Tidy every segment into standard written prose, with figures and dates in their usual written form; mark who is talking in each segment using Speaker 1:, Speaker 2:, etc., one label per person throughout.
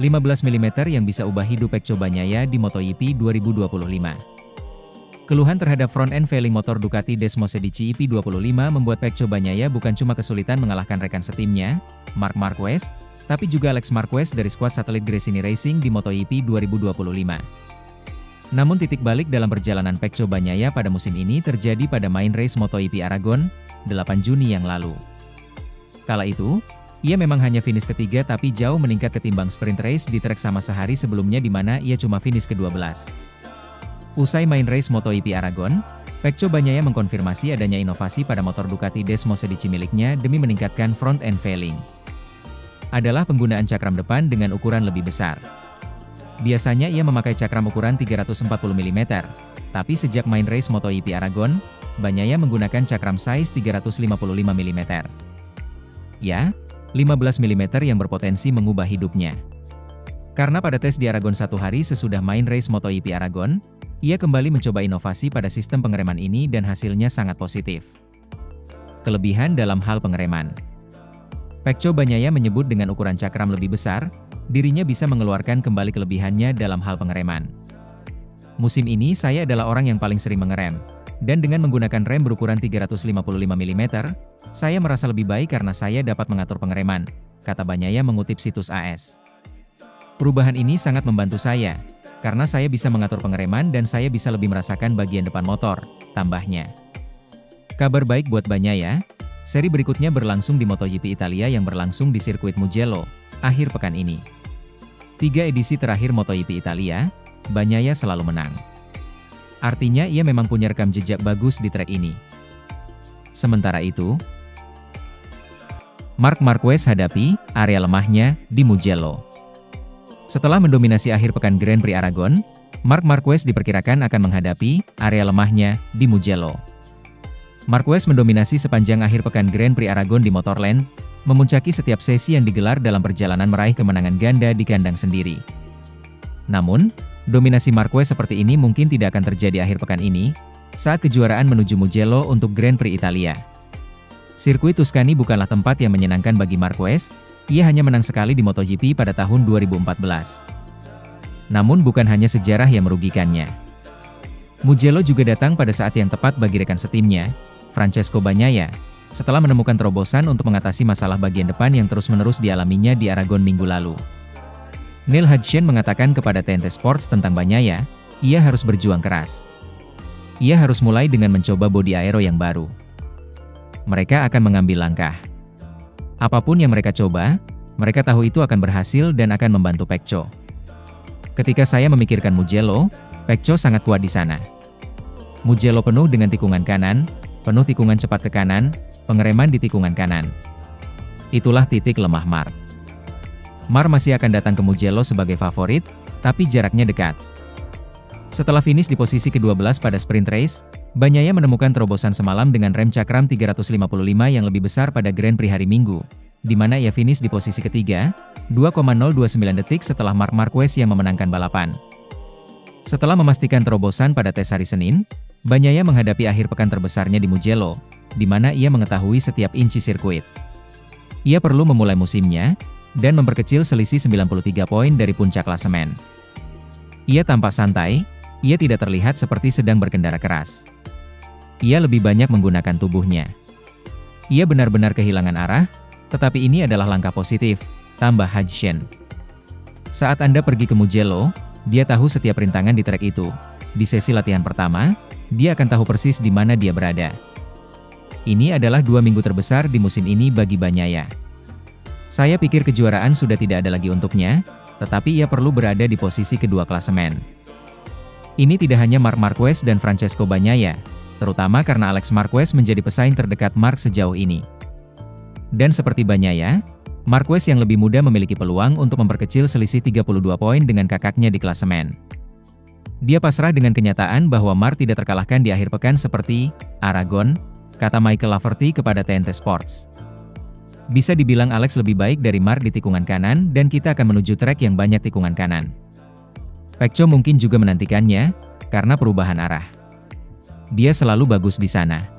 Speaker 1: 15 mm yang bisa ubah hidup Pecco Bagnaia di MotoGP 2025. Keluhan terhadap front-end failing motor Ducati Desmosedici EP25 membuat Pecco Bagnaia bukan cuma kesulitan mengalahkan rekan setimnya, Marc Marquez, tapi juga Alex Marquez dari skuad satelit Gresini Racing di MotoGP 2025. Namun titik balik dalam perjalanan Pecco Bagnaia pada musim ini terjadi pada main race MotoGP Aragon, 8 Juni yang lalu. Kala itu, ia memang hanya finish ketiga tapi jauh meningkat ketimbang sprint race di trek sama sehari sebelumnya di mana ia cuma finish ke-12. Usai main race MotoGP Aragon, Pecco Bagnaia mengkonfirmasi adanya inovasi pada motor Ducati Desmosedici miliknya demi meningkatkan front-end failing. Adalah penggunaan cakram depan dengan ukuran lebih besar. Biasanya ia memakai cakram ukuran 340 mm, tapi sejak main race MotoGP Aragon, Bagnaia menggunakan cakram size 355 mm. Ya, 15 mm yang berpotensi mengubah hidupnya. Karena pada tes di Aragon satu hari sesudah main race MotoGP Aragon, ia kembali mencoba inovasi pada sistem pengereman ini dan hasilnya sangat positif. Kelebihan dalam hal pengereman. Pecco Bagnaia menyebut dengan ukuran cakram lebih besar, dirinya bisa mengeluarkan kembali kelebihannya dalam hal pengereman. Musim ini saya adalah orang yang paling sering mengerem, dan dengan menggunakan rem berukuran 355 mm, saya merasa lebih baik karena saya dapat mengatur pengereman, kata Bagnaia mengutip situs AS. Perubahan ini sangat membantu saya, karena saya bisa mengatur pengereman dan saya bisa lebih merasakan bagian depan motor, tambahnya. Kabar baik buat Bagnaia, seri berikutnya berlangsung di MotoGP Italia yang berlangsung di sirkuit Mugello, akhir pekan ini. 3 edisi terakhir MotoGP Italia, Bagnaia selalu menang. Artinya ia memang punya rekam jejak bagus di trek ini. Sementara itu, Marc Marquez hadapi area lemahnya di Mugello. Setelah mendominasi akhir pekan Grand Prix Aragon, Marc Marquez diperkirakan akan menghadapi area lemahnya di Mugello. Marquez mendominasi sepanjang akhir pekan Grand Prix Aragon di Motorland, memuncaki setiap sesi yang digelar dalam perjalanan meraih kemenangan ganda di kandang sendiri. Namun, dominasi Marquez seperti ini mungkin tidak akan terjadi akhir pekan ini, saat kejuaraan menuju Mugello untuk Grand Prix Italia. Sirkuit Tuscany bukanlah tempat yang menyenangkan bagi Marquez, ia hanya menang sekali di MotoGP pada tahun 2014. Namun bukan hanya sejarah yang merugikannya. Mugello juga datang pada saat yang tepat bagi rekan setimnya, Francesco Bagnaia, setelah menemukan terobosan untuk mengatasi masalah bagian depan yang terus-menerus dialaminya di Aragon minggu lalu. Neil Hudson mengatakan kepada TNT Sports tentang Bagnaia, ia harus berjuang keras. Ia harus mulai dengan mencoba bodi aero yang baru. Mereka akan mengambil langkah. Apapun yang mereka coba, mereka tahu itu akan berhasil dan akan membantu Pecco. Ketika saya memikirkan Mugello, Pecco sangat kuat di sana. Mugello penuh dengan tikungan kanan, penuh tikungan cepat ke kanan, pengereman di tikungan kanan. Itulah titik lemah Marc. Marc masih akan datang ke Mugello sebagai favorit, tapi jaraknya dekat. Setelah finish di posisi ke-12 pada sprint race, Bagnaia menemukan terobosan semalam dengan rem cakram 355 yang lebih besar pada Grand Prix hari Minggu, di mana ia finish di posisi ketiga, 2,029 detik setelah Marc Marquez yang memenangkan balapan. Setelah memastikan terobosan pada tes hari Senin, Bagnaia menghadapi akhir pekan terbesarnya di Mugello, di mana ia mengetahui setiap inci sirkuit. Ia perlu memulai musimnya, dan memperkecil selisih 93 poin dari puncak klasemen. Ia tampak santai, ia tidak terlihat seperti sedang berkendara keras. Ia lebih banyak menggunakan tubuhnya. Ia benar-benar kehilangan arah, tetapi ini adalah langkah positif, tambah Hudson. Saat Anda pergi ke Mugello, dia tahu setiap rintangan di trek itu. Di sesi latihan pertama, dia akan tahu persis di mana dia berada. Ini adalah 2 minggu terbesar di musim ini bagi Bagnaia. Saya pikir kejuaraan sudah tidak ada lagi untuknya, tetapi ia perlu berada di posisi kedua klasemen. Ini tidak hanya Marc Marquez dan Francesco Bagnaia, terutama karena Alex Marquez menjadi pesaing terdekat Marc sejauh ini. Dan seperti Bagnaia, Marquez yang lebih muda memiliki peluang untuk memperkecil selisih 32 poin dengan kakaknya di klasemen. Dia pasrah dengan kenyataan bahwa Marc tidak terkalahkan di akhir pekan seperti Aragon, kata Michael Laverty kepada TNT Sports. Bisa dibilang Alex lebih baik dari Marc di tikungan kanan dan kita akan menuju trek yang banyak tikungan kanan. Pecco mungkin juga menantikannya, karena perubahan arah. Dia selalu bagus di sana.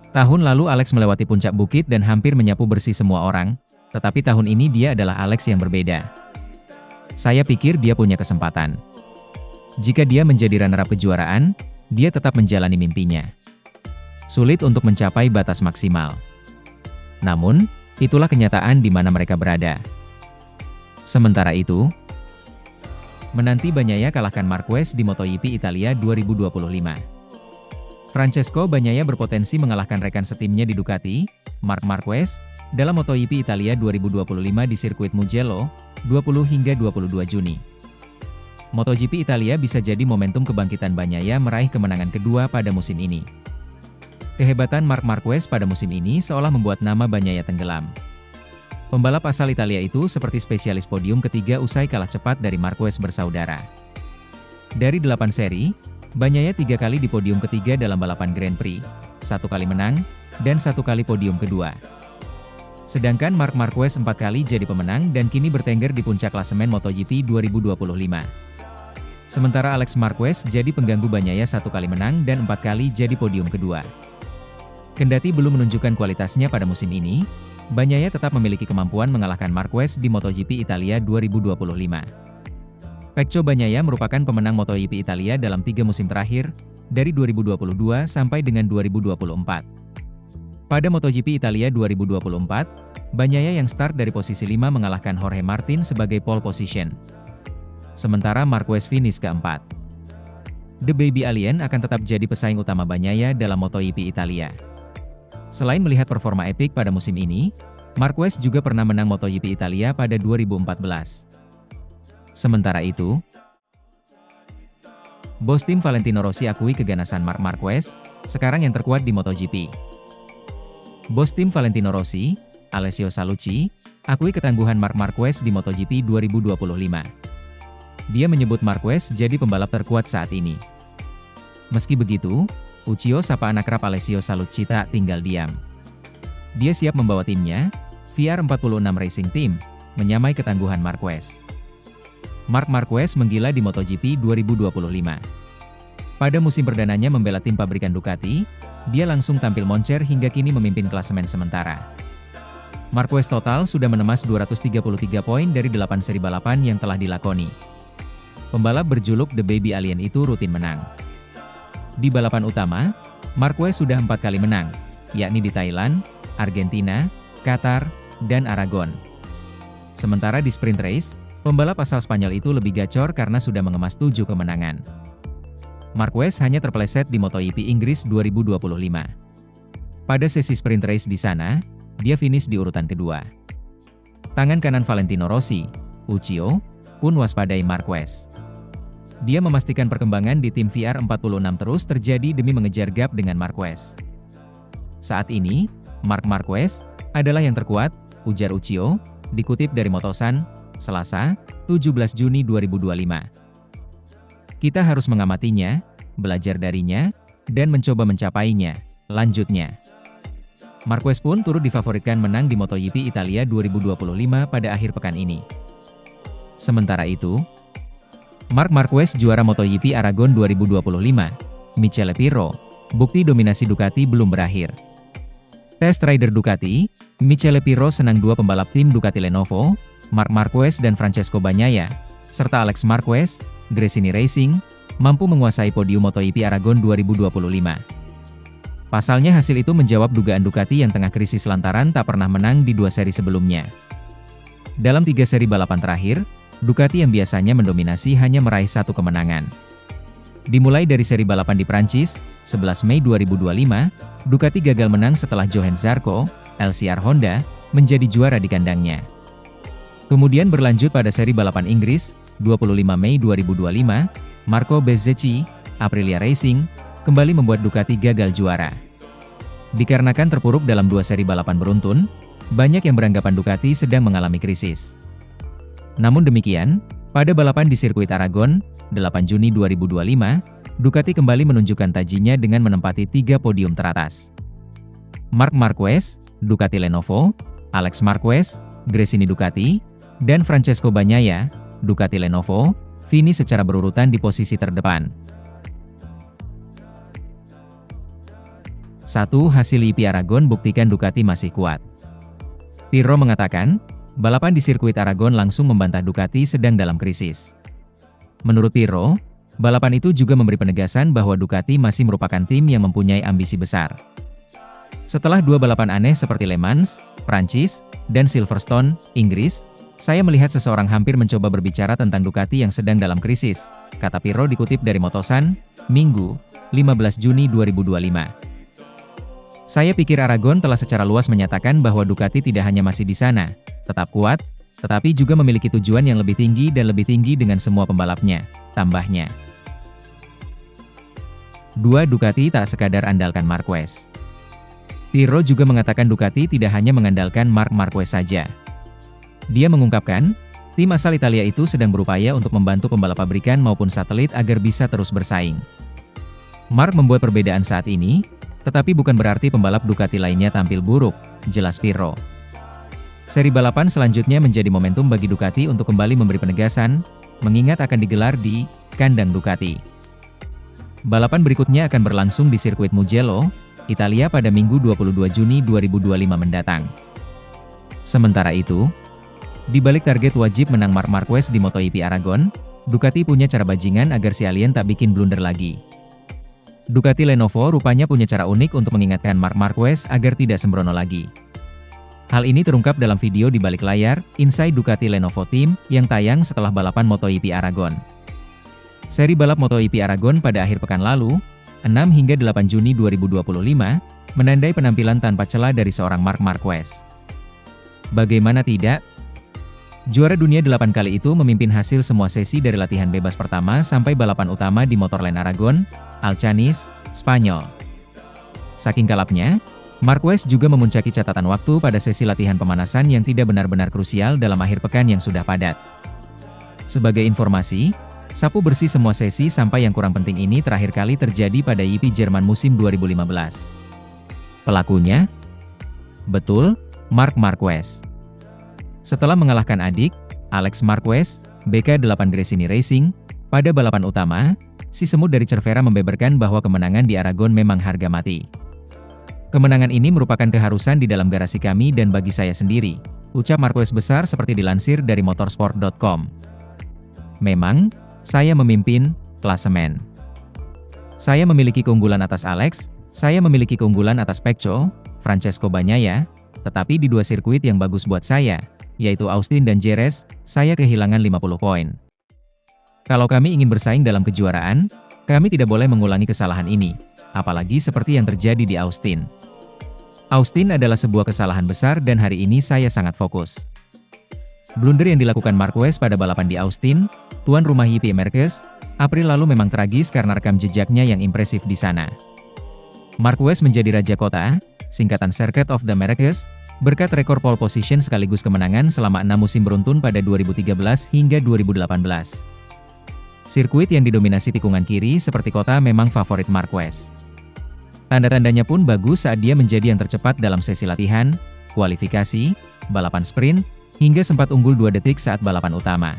Speaker 1: Tahun lalu Alex melewati puncak bukit dan hampir menyapu bersih semua orang, tetapi tahun ini dia adalah Alex yang berbeda. Saya pikir dia punya kesempatan. Jika dia menjadi runner-up kejuaraan, dia tetap menjalani mimpinya. Sulit untuk mencapai batas maksimal. Namun, itulah kenyataan di mana mereka berada. Sementara itu, menanti Bagnaia kalahkan Marquez di MotoGP Italia 2025. Francesco Bagnaia berpotensi mengalahkan rekan setimnya di Ducati, Marc Marquez, dalam MotoGP Italia 2025 di sirkuit Mugello, 20 hingga 22 Juni. MotoGP Italia bisa jadi momentum kebangkitan Bagnaia meraih kemenangan kedua pada musim ini. Kehebatan Marc Marquez pada musim ini seolah membuat nama Bagnaia tenggelam. Pembalap asal Italia itu seperti spesialis podium ketiga usai kalah cepat dari Marquez bersaudara. Dari 8 seri, Bagnaia 3 kali di podium ketiga dalam balapan Grand Prix, 1 kali menang, dan 1 kali podium kedua. Sedangkan Marc Marquez 4 kali jadi pemenang dan kini bertengger di puncak klasemen MotoGP 2025. Sementara Alex Marquez jadi pengganggu Bagnaia 1 kali menang dan 4 kali jadi podium kedua. Kendati belum menunjukkan kualitasnya pada musim ini, Bagnaia tetap memiliki kemampuan mengalahkan Marquez di MotoGP Italia 2025. Pecco Bagnaia merupakan pemenang MotoGP Italia dalam 3 musim terakhir, dari 2022 sampai dengan 2024. Pada MotoGP Italia 2024, Bagnaia yang start dari posisi 5 mengalahkan Jorge Martin sebagai pole position. Sementara Marquez finish keempat. The Baby Alien akan tetap jadi pesaing utama Bagnaia dalam MotoGP Italia. Selain melihat performa epik pada musim ini, Marquez juga pernah menang MotoGP Italia pada 2014. Sementara itu, bos tim Valentino Rossi akui keganasan Marc Marquez, sekarang yang terkuat di MotoGP. Bos tim Valentino Rossi, Alessio Salucci, akui ketangguhan Marc Marquez di MotoGP 2025. Dia menyebut Marquez jadi pembalap terkuat saat ini. Meski begitu, Uccio sapaan akrab Alessio Salucci tak tinggal diam. Dia siap membawa timnya, VR46 Racing Team, menyamai ketangguhan Marquez. Marc Marquez menggila di MotoGP 2025. Pada musim perdananya membela tim pabrikan Ducati, dia langsung tampil moncer hingga kini memimpin klasemen sementara. Marquez total sudah menemas 233 poin dari 8 seri balapan yang telah dilakoni. Pembalap berjuluk The Baby Alien itu rutin menang. Di balapan utama, Marquez sudah 4 kali menang, yakni di Thailand, Argentina, Qatar, dan Aragon. Sementara di sprint race, pembalap asal Spanyol itu lebih gacor karena sudah mengemas 7 kemenangan. Marquez hanya terpeleset di MotoGP Inggris 2025. Pada sesi sprint race di sana, dia finish di urutan kedua. Tangan kanan Valentino Rossi, Uccio, pun waspadai Marquez. Dia memastikan perkembangan di tim VR46 terus terjadi demi mengejar gap dengan Marquez. Saat ini, Marc Marquez adalah yang terkuat, ujar Uccio, dikutip dari Motosan, Selasa, 17 Juni 2025. Kita harus mengamatinya, belajar darinya, dan mencoba mencapainya, lanjutnya. Marquez pun turut difavoritkan menang di MotoGP Italia 2025 pada akhir pekan ini. Sementara itu, Marc Marquez juara MotoGP Aragon 2025, Michele Pirro, bukti dominasi Ducati belum berakhir. Test rider Ducati, Michele Pirro senang 2 pembalap tim Ducati Lenovo, Marc Marquez dan Francesco Bagnaia, serta Alex Marquez, Gresini Racing, mampu menguasai podium MotoGP Aragon 2025. Pasalnya hasil itu menjawab dugaan Ducati yang tengah krisis lantaran tak pernah menang di 2 seri sebelumnya. Dalam 3 seri balapan terakhir, Ducati yang biasanya mendominasi hanya meraih 1 kemenangan. Dimulai dari seri balapan di Prancis, 11 Mei 2025, Ducati gagal menang setelah Johann Zarco, LCR Honda, menjadi juara di kandangnya. Kemudian berlanjut pada seri balapan Inggris, 25 Mei 2025, Marco Bezzecchi, Aprilia Racing, kembali membuat Ducati gagal juara. Dikarenakan terpuruk dalam 2 seri balapan beruntun, banyak yang beranggapan Ducati sedang mengalami krisis. Namun demikian, pada balapan di sirkuit Aragon, 8 Juni 2025, Ducati kembali menunjukkan tajinya dengan menempati 3 podium teratas. Marc Marquez, Ducati Lenovo, Alex Marquez, Gresini Ducati, dan Francesco Bagnaia, Ducati Lenovo, finish secara berurutan di posisi terdepan. 1. Hasil IP Aragon buktikan Ducati masih kuat. Pirro mengatakan, balapan di sirkuit Aragon langsung membantah Ducati sedang dalam krisis. Menurut Pirro, balapan itu juga memberi penegasan bahwa Ducati masih merupakan tim yang mempunyai ambisi besar. Setelah dua balapan aneh seperti Le Mans, Prancis, dan Silverstone, Inggris, saya melihat seseorang hampir mencoba berbicara tentang Ducati yang sedang dalam krisis, kata Pirro dikutip dari Motosan, Minggu, 15 Juni 2025. Saya pikir Aragon telah secara luas menyatakan bahwa Ducati tidak hanya masih di sana, tetap kuat, tetapi juga memiliki tujuan yang lebih tinggi dan lebih tinggi dengan semua pembalapnya, tambahnya. Dua, Ducati tak sekadar andalkan Marquez. Pirro juga mengatakan Ducati tidak hanya mengandalkan Marc Marquez saja. Dia mengungkapkan, tim asal Italia itu sedang berupaya untuk membantu pembalap pabrikan maupun satelit agar bisa terus bersaing. Marc membuat perbedaan saat ini, tetapi bukan berarti pembalap Ducati lainnya tampil buruk, jelas Pirro. Seri balapan selanjutnya menjadi momentum bagi Ducati untuk kembali memberi penegasan, mengingat akan digelar di kandang Ducati. Balapan berikutnya akan berlangsung di sirkuit Mugello, Italia pada Minggu 22 Juni 2025 mendatang. Sementara itu, di balik target wajib menang Marc Marquez di MotoGP Aragon, Ducati punya cara bajingan agar si alien tak bikin blunder lagi. Ducati Lenovo rupanya punya cara unik untuk mengingatkan Marc Marquez agar tidak sembrono lagi. Hal ini terungkap dalam video di balik layar, Inside Ducati Lenovo Team, yang tayang setelah balapan MotoGP Aragon. Seri balap MotoGP Aragon pada akhir pekan lalu, 6 hingga 8 Juni 2025, menandai penampilan tanpa celah dari seorang Marc Marquez. Bagaimana tidak? Juara dunia 8 kali itu memimpin hasil semua sesi dari latihan bebas pertama sampai balapan utama di Motorland Aragon, Alcanis, Spanyol. Saking kalapnya, Marquez juga memuncaki catatan waktu pada sesi latihan pemanasan yang tidak benar-benar krusial dalam akhir pekan yang sudah padat. Sebagai informasi, sapu bersih semua sesi sampai yang kurang penting ini terakhir kali terjadi pada GP Jerman musim 2015. Pelakunya? Betul, Marc Marquez. Setelah mengalahkan adik, Alex Marquez, BK8 Gresini Racing, pada balapan utama, si semut dari Cervera membeberkan bahwa kemenangan di Aragon memang harga mati. Kemenangan ini merupakan keharusan di dalam garasi kami dan bagi saya sendiri, ucap Marquez besar seperti dilansir dari motorsport.com. Memang, saya memimpin klasemen. Saya memiliki keunggulan atas Alex, saya memiliki keunggulan atas Pecco, Francesco Bagnaia, tetapi di dua sirkuit yang bagus buat saya, yaitu Austin dan Jerez, saya kehilangan 50 poin. Kalau kami ingin bersaing dalam kejuaraan, kami tidak boleh mengulangi kesalahan ini, apalagi seperti yang terjadi di Austin. Austin adalah sebuah kesalahan besar dan hari ini saya sangat fokus. Blunder yang dilakukan Marquez pada balapan di Austin, tuan rumah GP Marquez, April lalu memang tragis karena rekam jejaknya yang impresif di sana. Marquez menjadi raja kota, singkatan Circuit of the Marquez, berkat rekor pole position sekaligus kemenangan selama 6 musim beruntun pada 2013 hingga 2018. Sirkuit yang didominasi tikungan kiri seperti kota memang favorit Marquez. Tanda-tandanya pun bagus saat dia menjadi yang tercepat dalam sesi latihan, kualifikasi, balapan sprint, hingga sempat unggul 2 detik saat balapan utama.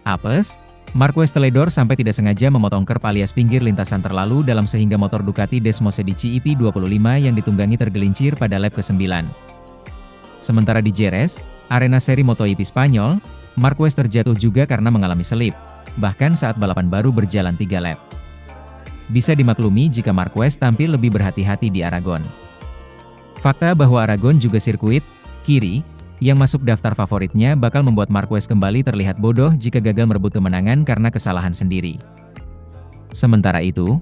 Speaker 1: Apes, Marquez teledor sampai tidak sengaja memotong kerb alias pinggir lintasan terlalu dalam sehingga motor Ducati Desmosedici EP25 yang ditunggangi tergelincir pada lap ke-9. Sementara di Jerez, arena seri MotoGP Spanyol, Marquez terjatuh juga karena mengalami selip, bahkan saat balapan baru berjalan 3 lap. Bisa dimaklumi jika Marquez tampil lebih berhati-hati di Aragon. Fakta bahwa Aragon juga sirkuit kiri yang masuk daftar favoritnya bakal membuat Marquez kembali terlihat bodoh jika gagal merebut kemenangan karena kesalahan sendiri. Sementara itu,